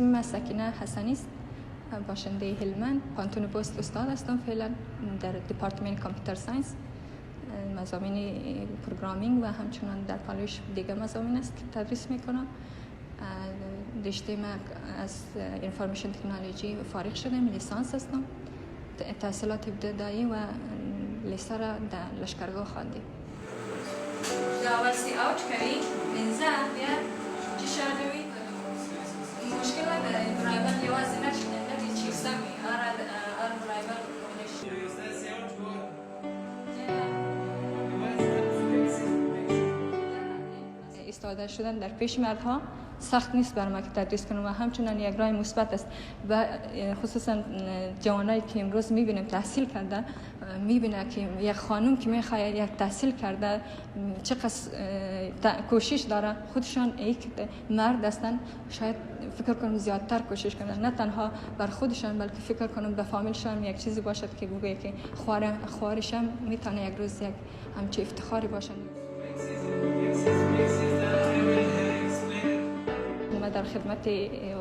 اسم من سکينه حسني است، باشنده هلمند. پوهنتون پست استاد هستم فعلا در دپارتمان کامپیوتر ساینس، مضامین پروگرامینگ و همچنان در پالایش دیگه مضامین است که تدریس میکنم. رشته من از انفارمیشن تکنولوژی فارغ شدم، لیسانس هستم. تحصیلات ابتدایی و لیسه را در لشکرگاه خواندیم. اول سی اوت کوي منځه بیا چې شادوي مشکل ده درایبل یوازینۍ نه دي چې سمي ار درایبل استفاده شدن در پیش مردها سخت نیست برای ما که تدریس کنم و همچنان یک راه مثبت است و خصوصا جوانایی که امروز میبینیم تحصیل کرده، میبینه که یک خانم که میخواد یک تحصیل کرده چقدر کوشش داره، خودشان یک مرد هستن شاید فکر کنم زیادتر کوشش کنن، نه تنها بر خودشان بلکه فکر کنم به فامیلشان یک چیزی باشد که بگه که خوارشم میتونه یک روز یک همچه افتخاری باشن. ما در خدمت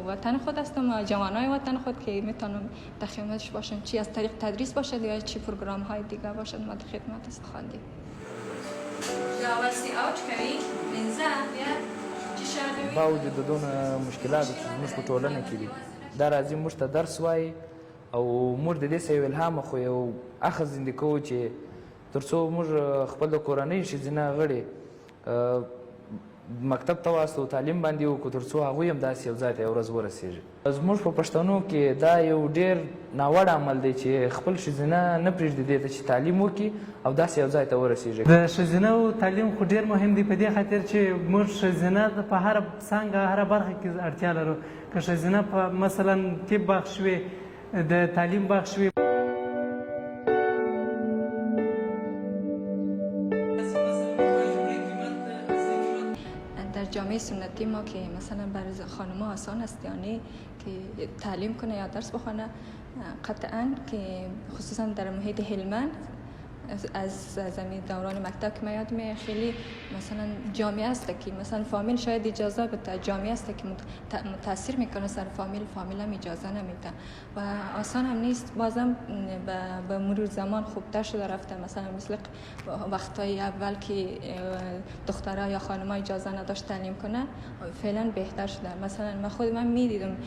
وطن خود هستم و جوانای وطن خود که میتونم در خدمتش باشم، چی از طریق تدریس باشد یا چی پروگرام های دیگه باشد، ما در خدمت است خواندیم. اول سی اوت کوي منځه بیا چې شادوي با وجود دون مشکلات چې موږ په ټولنه کې دي دا راځي موږ ته درس وایي او موږ د دې څه یو الهام خو یو اخذ زنده کوو چې تر څو موږ خپل د کورنۍ ښځینه غړي مکتب ته واستو تعلیم باندې وکړو تر څو هغوی هم داسې یو ځای ته یو ورځ ورسېږي. زموږ په پښتنو کې دا یو ډېر ناوړ عمل دی چې خپل ښځینه نه پرېږدي دې ته چې تعلیم وکړي او داسې یو ځای ته ورسېږي. د ښځینهو تعلیم خو ډېر مهم دی په دې خاطر چې موږ ښځینه په هره څانګه هره برخه کې اړتیا لرو. که ښځینه په مثلا طب بخش وي، د تعلیم بخش وي، جامعه سنتی ما که مثلا برای خانم‌ها آسان است یعنی که تعلیم کنه یا درس بخونه، قطعاً که خصوصا در محیط هلمند از زمین دوران مکتب که من یاد میاد خیلی مثلا جامعه است که مثلا فامیل شاید اجازه بده، جامعه است که تاثیر میکنه سر فامیل هم اجازه نمیده و آسان هم نیست. بازم به مرور زمان خوبتر شده رفته، مثلا مثل وقتای اول که دخترها یا خانم‌ها اجازه نداشت تعلیم کنه فعلا بهتر شده. مثلا من میدیدم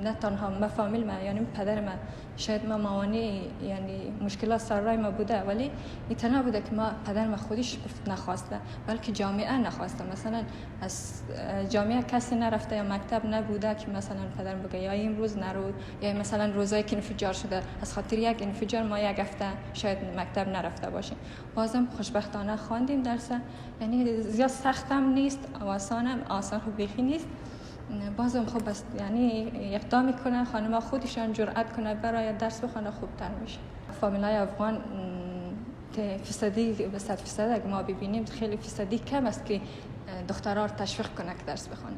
نه تنها ما فامیل ما یعنی پدر ما شاید ما موانع یعنی مشکلات سر راه ما بوده ولی این نبوده که ما پدر ما خودش نخواسته بلکه جامعه نخواسته. مثلا از جامعه کسی نرفته یا مکتب نبوده که مثلا پدر بگه یا امروز نرو، یا مثلا روزایی که انفجار شده از خاطر یک انفجار ما یک هفته شاید مکتب نرفته باشیم. بازم خوشبختانه خواندیم درس، یعنی زیاد سختم نیست و آسان خوب بیخی نیست. بازم خوب است یعنی اقدام میکنه خانم‌ها خودشان جرأت کنه برای درس بخونه خوبتر میشه. فامیلای افغان فیصدی به 100% اگه ما ببینیم خیلی فیصدی کم است که دخترها رو تشویق کنه که درس بخونه.